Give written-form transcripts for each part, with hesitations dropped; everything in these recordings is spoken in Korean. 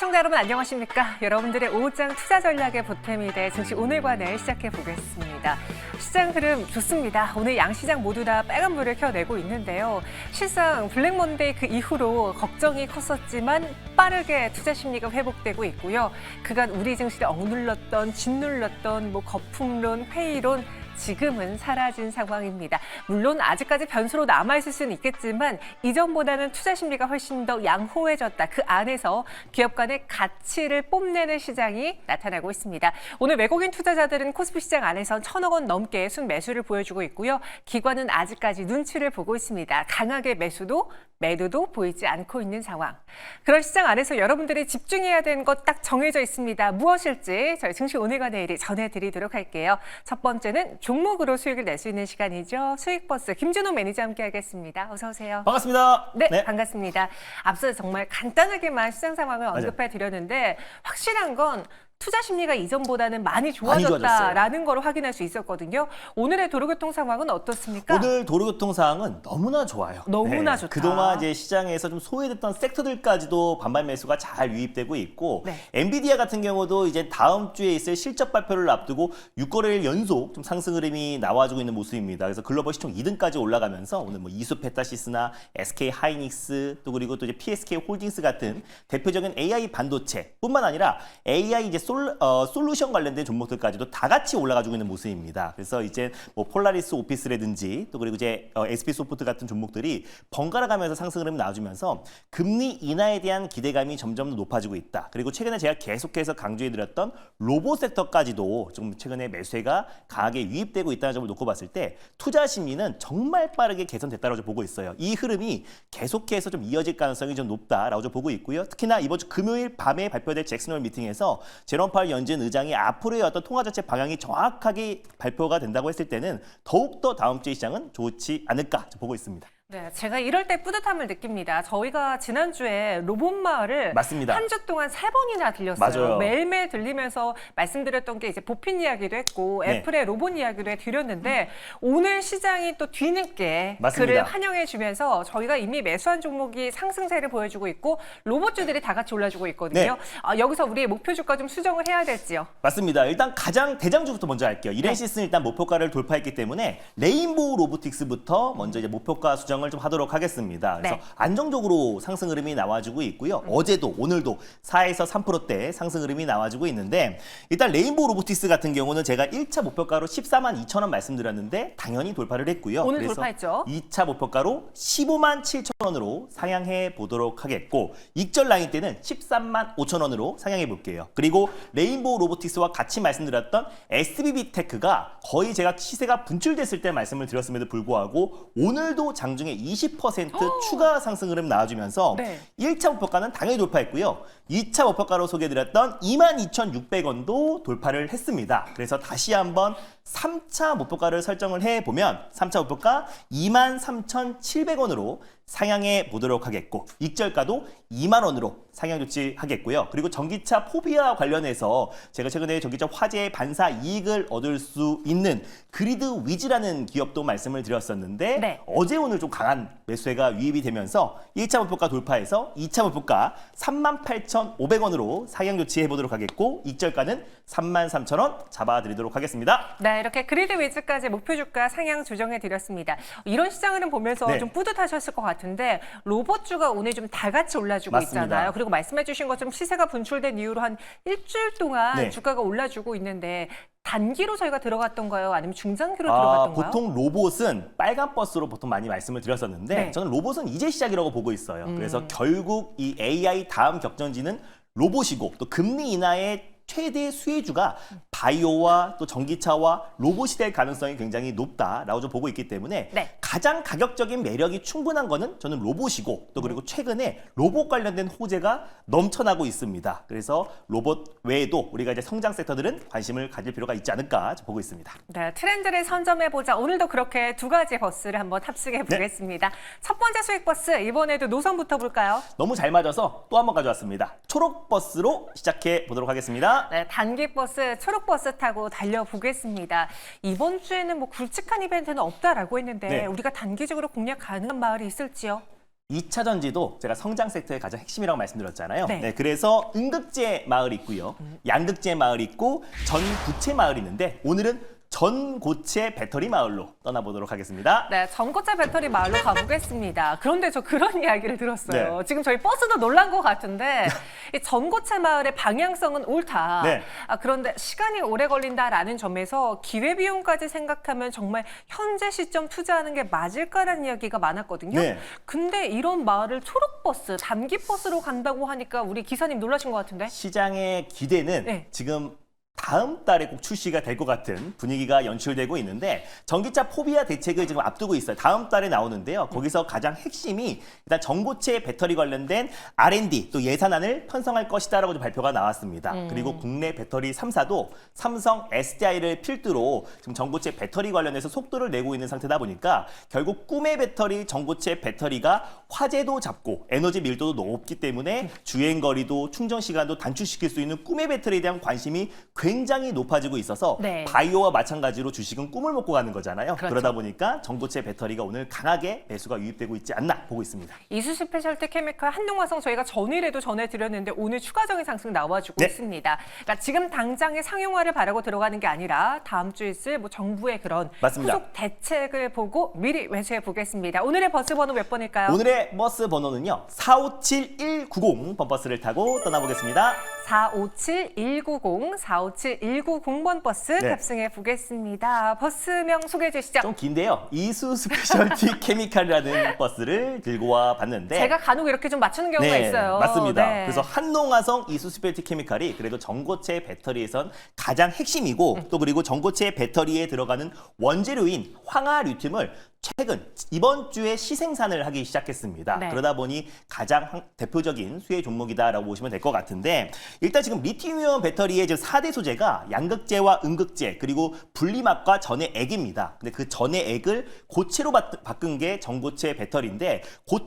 시청자 여러분 안녕하십니까? 여러분들의 오후장 투자 전략의 보탬이 돼 증시 오늘과 내일 시작해 보겠습니다. 시장 흐름 좋습니다. 오늘 양시장 모두 다 빨간불을 켜내고 있는데요. 실상 블랙먼데이 그 이후로 걱정이 컸었지만 빠르게 투자 심리가 회복되고 있고요. 그간 우리 증시를 억눌렀던, 짓눌렀던 거품론, 회의론 지금은 사라진 상황입니다. 물론 아직까지 변수로 남아있을 수는 있겠지만 이전보다는 투자 심리가 훨씬 더 양호해졌다. 그 안에서 기업 간의 가치를 뽐내는 시장이 나타나고 있습니다. 오늘 외국인 투자자들은 코스피 시장 안에선 1,000억 원 넘게 순매수를 보여주고 있고요. 기관은 아직까지 눈치를 보고 있습니다. 강하게 매도도 보이지 않고 있는 상황. 그런 시장 안에서 여러분들이 집중해야 되는 것 딱 정해져 있습니다. 무엇일지 저희 증시 오늘과 내일이 전해드리도록 할게요. 첫 번째는 종목으로 수익을 낼 수 있는 시간이죠. 수익버스 김준호 매니저 함께하겠습니다. 어서 오세요. 반갑습니다. 네, 반갑습니다. 앞서 정말 간단하게만 시장 상황을 언급해 드렸는데 확실한 건 투자 심리가 이전보다는 많이 좋아졌다라는 걸 확인할 수 있었거든요. 오늘의 도로교통 상황은 어떻습니까? 오늘 도로교통 상황은 너무나 좋아요. 너무나 좋다. 그동안 이제 시장에서 좀 소외됐던 섹터들까지도 반발 매수가 잘 유입되고 있고, 엔비디아 같은 경우도 이제 다음 주에 있을 실적 발표를 앞두고 6거래일 연속 좀 상승 흐름이 나와주고 있는 모습입니다. 그래서 글로벌 시총 2등까지 올라가면서 오늘 이수페타시스나 SK 하이닉스 또 그리고 또 이제 PSK 홀딩스 같은 대표적인 AI 반도체뿐만 아니라 AI 이제 솔루션 관련된 종목들까지도 다 같이 올라가지고 있는 모습입니다. 그래서 이제 폴라리스 오피스라든지 또 그리고 이제 SP 소프트 같은 종목들이 번갈아 가면서 상승 흐름이 나와주면서 금리 인하에 대한 기대감이 점점 더 높아지고 있다. 그리고 최근에 제가 계속해서 강조해드렸던 로봇 섹터까지도 좀 최근에 매수세가 강하게 유입되고 있다는 점을 놓고 봤을 때 투자 심리는 정말 빠르게 개선됐다고 보고 있어요. 이 흐름이 계속해서 좀 이어질 가능성이 좀 높다라고 좀 보고 있고요. 특히나 이번 주 금요일 밤에 발표될 잭슨홀 미팅에서 제롬 파월 연준 의장이 앞으로의 어떤 통화 정책 방향이 정확하게 발표가 된다고 했을 때는 더욱더 다음 주의 시장은 좋지 않을까 보고 있습니다. 네, 제가 이럴 때 뿌듯함을 느낍니다. 저희가 지난주에 로봇마을을 맞습니다. 한 주 동안 3번이나 들렸어요. 맞아요. 매일매일 들리면서 말씀드렸던 게 이제 보핀 이야기도 했고 애플의 로봇 이야기도 해드렸는데 오늘 시장이 또 뒤늦게 맞습니다. 그를 환영해주면서 저희가 이미 매수한 종목이 상승세를 보여주고 있고 로봇주들이 다 같이 올라주고 있거든요. 여기서 우리의 목표 주가 좀 수정을 해야 될지요? 맞습니다. 일단 가장 대장주부터 먼저 할게요. 이렌시스는 일단 목표가를 돌파했기 때문에 레인보우 로보틱스부터 먼저 이제 목표가 수정을 좀 하도록 하겠습니다. 그래서 안정적으로 상승 흐름이 나와주고 있고요. 어제도 오늘도 4에서 3%대 상승 흐름이 나와주고 있는데 일단 레인보우 로보틱스 같은 경우는 제가 1차 목표가로 14만 2천 원 말씀드렸는데 당연히 돌파를 했고요. 오늘 그래서 돌파했죠. 2차 목표가로 15만 7천 원으로 상향해 보도록 하겠고 익절 라인 때는 13만 5천 원으로 상향해 볼게요. 그리고 레인보우 로보틱스와 같이 말씀드렸던 SBB테크가 거의 제가 시세가 분출됐을 때 말씀을 드렸음에도 불구하고 오늘도 장중에 20% 추가 상승 흐름 나와주면서 1차 목표가는 당연히 돌파했고요. 2차 목표가로 소개해드렸던 22,600원도 돌파를 했습니다. 그래서 다시 한번 3차 목표가를 설정을 해보면 3차 목표가 23,700원으로 상향해 보도록 하겠고 익절가도 2만 원으로 상향 조치하겠고요. 그리고 전기차 포비아 관련해서 제가 최근에 전기차 화재 반사 이익을 얻을 수 있는 그리드 위즈라는 기업도 말씀을 드렸었는데 어제 오늘 좀 강한 매수세가 유입이 되면서 1차 목표가 돌파해서 2차 목표가 38,500원으로 상향 조치해 보도록 하겠고 익절가는 33,000원 잡아드리도록 하겠습니다. 네, 이렇게 그리드 위즈까지 목표 주가 상향 조정해 드렸습니다. 이런 시장을 보면서 좀 뿌듯하셨을 것 같은데 로봇주가 오늘 좀 다 같이 올라주고 있잖아요. 그리고 말씀해 주신 것처럼 시세가 분출된 이후로 한 일주일 동안 주가가 올라주고 있는데 단기로 저희가 들어갔던가요? 아니면 중장기로 들어갔던가요? 보통 로봇은 빨간 버스로 보통 많이 말씀을 드렸었는데 저는 로봇은 이제 시작이라고 보고 있어요. 그래서 결국 이 AI 다음 격전지는 로봇이고 또 금리 인하의 최대 수혜주가 바이오와 또 전기차와 로봇이 될 가능성이 굉장히 높다라고 좀 보고 있기 때문에 가장 가격적인 매력이 충분한 거는 저는 로봇이고 또 그리고 최근에 로봇 관련된 호재가 넘쳐나고 있습니다. 그래서 로봇 외에도 우리가 이제 성장 섹터들은 관심을 가질 필요가 있지 않을까 보고 있습니다. 네, 트렌드를 선점해보자. 오늘도 그렇게 두 가지 버스를 한번 탑승해 보겠습니다. 첫 번째 수익 버스 이번에도 노선부터 볼까요? 너무 잘 맞아서 또 한 번 가져왔습니다. 초록 버스로 시작해 보도록 하겠습니다. 네, 단기 버스, 초록 버스 타고 달려보겠습니다. 이번 주에는 굵직한 이벤트는 없다라고 했는데 우리가 단기적으로 공략 가능한 마을이 있을지요? 2차 전지도 제가 성장 섹터의 가장 핵심이라고 말씀드렸잖아요. 네. 네, 그래서 음극재 마을 있고요. 양극재 마을 있고 전구체 마을 있는데 오늘은 전고체 배터리 마을로 떠나보도록 하겠습니다. 네, 전고체 배터리 마을로 가보겠습니다. 그런데 저 그런 이야기를 들었어요. 네. 지금 저희 버스도 놀란 것 같은데 이 전고체 마을의 방향성은 옳다. 네. 그런데 시간이 오래 걸린다라는 점에서 기회비용까지 생각하면 정말 현재 시점 투자하는 게 맞을까라는 이야기가 많았거든요. 네. 근데 이런 마을을 초록버스, 단기버스로 간다고 하니까 우리 기사님 놀라신 것 같은데? 시장의 기대는 네. 지금 다음 달에 꼭 출시가 될 것 같은 분위기가 연출되고 있는데 전기차 포비아 대책을 지금 앞두고 있어요. 다음 달에 나오는데요. 거기서 가장 핵심이 일단 전고체 배터리 관련된 R&D 또 예산안을 편성할 것이다라고 발표가 나왔습니다. 그리고 국내 배터리 3사도 삼성 SDI를 필두로 지금 전고체 배터리 관련해서 속도를 내고 있는 상태다 보니까 결국 꿈의 배터리, 전고체 배터리가 화재도 잡고 에너지 밀도도 높기 때문에 주행 거리도 충전 시간도 단축시킬 수 있는 꿈의 배터리에 대한 관심이 굉장히 높아지고 있어서 네. 바이오와 마찬가지로 주식은 꿈을 먹고 가는 거잖아요. 그렇죠. 그러다 보니까 전고체 배터리가 오늘 강하게 매수가 유입되고 있지 않나 보고 있습니다. 이수 스페셜티 케미칼 한농화성 저희가 전일에도 전해드렸는데 오늘 추가적인 상승 나와주고 네. 있습니다. 그러니까 지금 당장의 상용화를 바라고 들어가는 게 아니라 다음 주에 있을 뭐 정부의 그런 맞습니다. 후속 대책을 보고 미리 매수해 보겠습니다. 오늘의 버스 번호 몇 번일까요? 오늘의 버스 번호는요. 457190 번버스를 타고 떠나보겠습니다. 457190, 457190번 버스 네. 탑승해 보겠습니다. 버스명 소개해 주시죠. 좀 긴데요. 이수 스페셜티 케미칼이라는 버스를 들고 와 봤는데 제가 간혹 이렇게 좀 맞추는 경우가 있어요. 맞습니다. 네. 그래서 한농화성 이수 스페셜티 케미칼이 그래도 전고체 배터리에선 가장 핵심이고 또 그리고 전고체 배터리에 들어가는 원재료인 황화 리튬을 최근 이번 주에 시생산을 하기 시작했습니다. 네. 그러다 보니 가장 대표적인 수혜 종목이다라고 보시면 될 것 같은데 일단 지금 리튬이온 배터리의 지금 4대 소재가 양극재와 음극재 그리고 분리막과 전해 액입니다. 근데 그 전해 액을 고체로 바꾼 게 전고체 배터리인데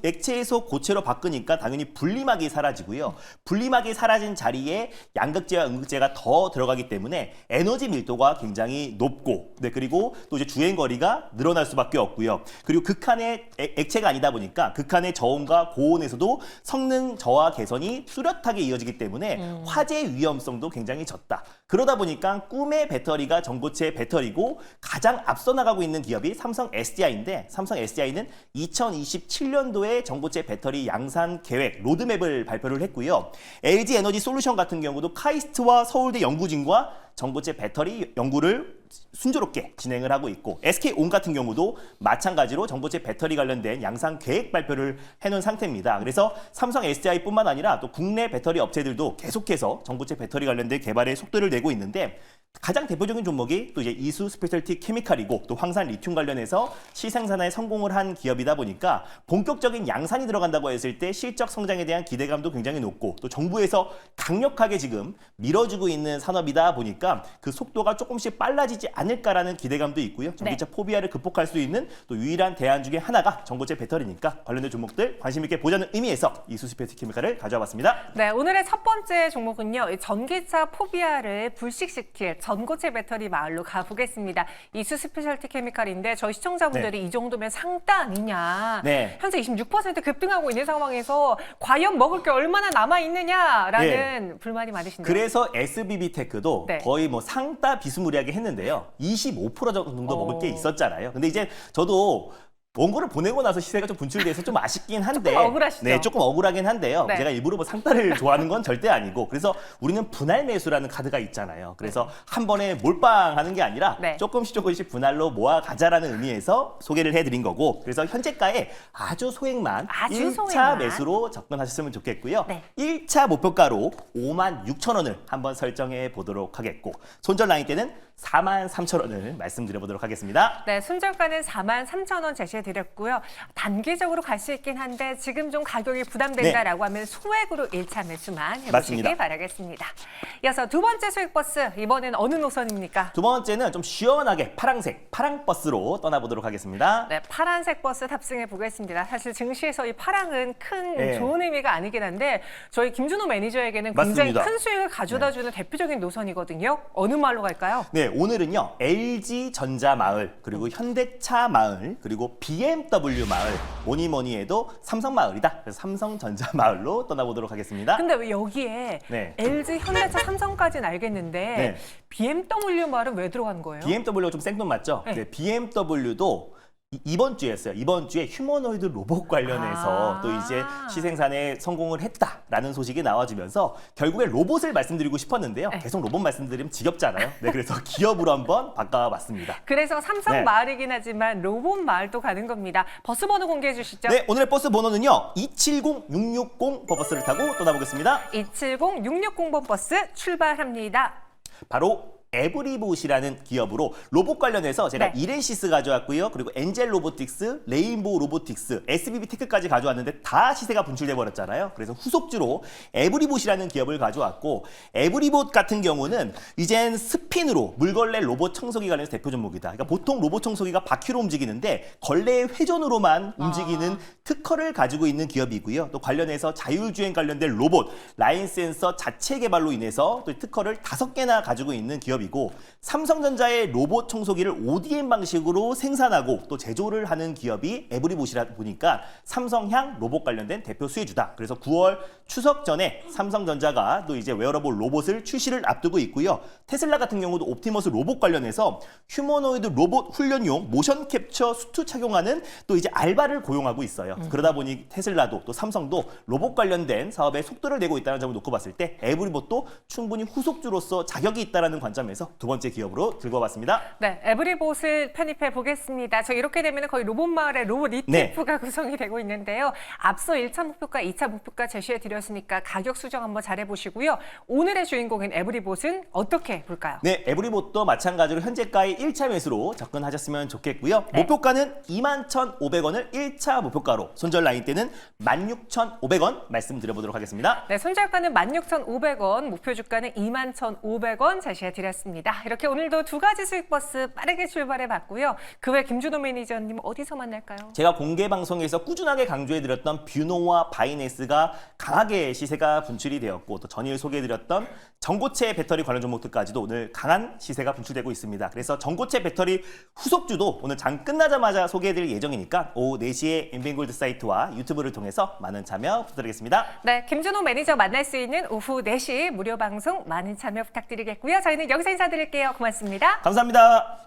액체에서 고체로 바꾸니까 당연히 분리막이 사라지고요. 분리막이 사라진 자리에 양극재와 음극재가 더 들어가기 때문에 에너지 밀도가 굉장히 높고 그리고 또 이제 주행 거리가 늘어날 수밖에 없고 그리고 극한의 액체가 아니다 보니까 극한의 저온과 고온에서도 성능 저하 개선이 뚜렷하게 이어지기 때문에 화재 위험성도 굉장히 적다. 그러다 보니까 꿈의 배터리가 전고체 배터리고 가장 앞서 나가고 있는 기업이 삼성 SDI인데 삼성 SDI는 2027년도에 전고체 배터리 양산 계획 로드맵을 발표를 했고요. LG 에너지 솔루션 같은 경우도 카이스트와 서울대 연구진과 전고체 배터리 연구를 순조롭게 진행을 하고 있고 SK온 같은 경우도 마찬가지로 전고체 배터리 관련된 양산 계획 발표를 해놓은 상태입니다. 그래서 삼성 SDI뿐만 아니라 또 국내 배터리 업체들도 계속해서 전고체 배터리 관련된 개발에 속도를 내고 있는데 가장 대표적인 종목이 또 이제 이수 스페셜티 케미칼이고 또 황산 리튬 관련해서 시생산에 성공을 한 기업이다 보니까 본격적인 양산이 들어간다고 했을 때 실적 성장에 대한 기대감도 굉장히 높고 또 정부에서 강력하게 지금 밀어주고 있는 산업이다 보니까 그 속도가 조금씩 빨라지지 않을까라는 기대감도 있고요. 전기차 포비아를 극복할 수 있는 또 유일한 대안 중에 하나가 전고체 배터리니까 관련된 종목들 관심 있게 보자는 의미에서 이수 스페셜티 케미칼을 가져와 봤습니다. 네, 오늘의 첫 번째 종목은요. 전기차 포비아를 불식시킬 전고체 배터리 마을로 가보겠습니다. 이수 스페셜티 케미칼인데 저희 시청자분들이 이 정도면 상따 아니냐. 네. 현재 26% 급등하고 있는 상황에서 과연 먹을 게 얼마나 남아있느냐라는 불만이 많으신데요. 그래서 SBB테크도 거의 뭐 상따 비스무리하게 했는데요. 25% 정도 먹을 게 있었잖아요. 근데 이제 저도 원고를 보내고 나서 시세가 좀 분출돼서 좀 아쉽긴 한데 조금 억울하시죠? 네, 조금 억울하긴 한데요. 네. 제가 일부러 뭐 상따를 좋아하는 건 절대 아니고 그래서 우리는 분할 매수라는 카드가 있잖아요. 그래서 한 번에 몰빵하는 게 아니라 조금씩 분할로 모아 가자라는 의미에서 소개를 해드린 거고 그래서 현재가에 아주 소액만 1차 매수로 접근하셨으면 좋겠고요. 1차 목표가로 56,000원을 한번 설정해 보도록 하겠고 손절 라인 때는 43,000원을 말씀드려보도록 하겠습니다. 네, 손절가는 43,000원 제시해드렸고요. 단기적으로 갈 수 있긴 한데 지금 좀 가격이 부담된다라고 하면 소액으로 1차 매수만 해보시기 바라겠습니다. 이어서 두 번째 수익 버스, 이번엔 어느 노선입니까? 두 번째는 좀 시원하게 파랑색, 파랑버스로 떠나보도록 하겠습니다. 네, 파란색 버스 탑승해 보겠습니다. 사실 증시에서 이 파랑은 큰 좋은 의미가 아니긴 한데 저희 김준호 매니저에게는 굉장히 큰 수익을 가져다주는 대표적인 노선이거든요. 어느 말로 갈까요? 네, 오늘은요. LG전자 마을, 그리고 현대차 마을, 그리고 BMW 마을, 뭐니 해도 삼성 마을이다. 그래서 삼성전자 마을로 떠나보도록 하겠습니다. 근데 왜 여기에 네. LG, 현대차, 삼성까지는 알겠는데 네. BMW 말은 왜 들어간 거예요? BMW가 좀 생돈 맞죠? 네. BMW도 이번 주였어요. 이번 주에 휴머노이드 로봇 관련해서 또 이제 시생산에 성공을 했다라는 소식이 나와주면서 결국에 로봇을 말씀드리고 싶었는데요. 네. 계속 로봇 말씀드리면 지겹잖아요. 네, 그래서 기업으로 한번 바꿔봤습니다. 그래서 삼성 네. 마을이긴 하지만 로봇 마을도 가는 겁니다. 버스 번호 공개해 주시죠. 네, 오늘의 버스 번호는요. 270660 버스를 타고 떠나보겠습니다. 270660번 버스 출발합니다. 바로 에브리봇이라는 기업으로 로봇 관련해서 제가 네. 이렌시스 가져왔고요. 그리고 엔젤 로보틱스, 레인보우 로보틱스, SBB 테크까지 가져왔는데 다 시세가 분출돼 버렸잖아요. 그래서 후속주로 에브리봇이라는 기업을 가져왔고, 에브리봇 같은 경우는 이젠 스핀으로 물걸레 로봇 청소기 관련해서 대표 종목이다. 그러니까 보통 로봇 청소기가 바퀴로 움직이는데 걸레의 회전으로만 움직이는 특허를 가지고 있는 기업이고요. 또 관련해서 자율주행 관련된 로봇, 라인 센서 자체 개발로 인해서 또 특허를 5개나 가지고 있는 기업이고, 삼성전자의 로봇 청소기를 ODM 방식으로 생산하고 또 제조를 하는 기업이 에브리봇이라 보니까 삼성향 로봇 관련된 대표 수혜주다. 그래서 9월 추석 전에 삼성전자가 또 이제 웨어러블 로봇을 출시를 앞두고 있고요. 테슬라 같은 경우도 옵티머스 로봇 관련해서 휴머노이드 로봇 훈련용 모션 캡처 수트 착용하는 또 이제 알바를 고용하고 있어요. 그러다 보니 테슬라도 또 삼성도 로봇 관련된 사업에 속도를 내고 있다는 점을 놓고 봤을 때 에브리봇도 충분히 후속주로서 자격이 있다는 관점에서 두 번째 기업으로 들고 와봤습니다. 네, 에브리봇을 편입해 보겠습니다. 저 이렇게 되면 거의 로봇 마을의 로봇 ETF가 구성이 되고 있는데요. 앞서 1차 목표가, 2차 목표가 제시해 드렸으니까 가격 수정 한번 잘해 보시고요. 오늘의 주인공인 에브리봇은 어떻게 볼까요? 네, 에브리봇도 마찬가지로 현재가의 1차 매수로 접근하셨으면 좋겠고요. 네. 목표가는 21,500원을 1차 목표가로, 손절 라인 때는 16,500원 말씀드려보도록 하겠습니다. 네, 손절가는 16,500원, 목표 주가는 21,500원 제시해 드렸습니다. 이렇게 오늘도 두 가지 수익 버스 빠르게 출발해 봤고요. 그 외 김준호 매니저님 어디서 만날까요? 제가 공개 방송에서 꾸준하게 강조해드렸던 뷰노와 바이낸스가 강하게 시세가 분출이 되었고, 또 전일 소개해드렸던 전고체 배터리 관련 종목들까지도 오늘 강한 시세가 분출되고 있습니다. 그래서 전고체 배터리 후속주도 오늘 장 끝나자마자 소개해드릴 예정이니까 오후 4시에 엠뱅골드 사이트와 유튜브를 통해서 많은 참여 부탁드리겠습니다. 네, 김준호 매니저 만날 수 있는 오후 4시 무료 방송 많은 참여 부탁드리겠고요. 저희는 여기서 인사드릴게요. 고맙습니다. 감사합니다.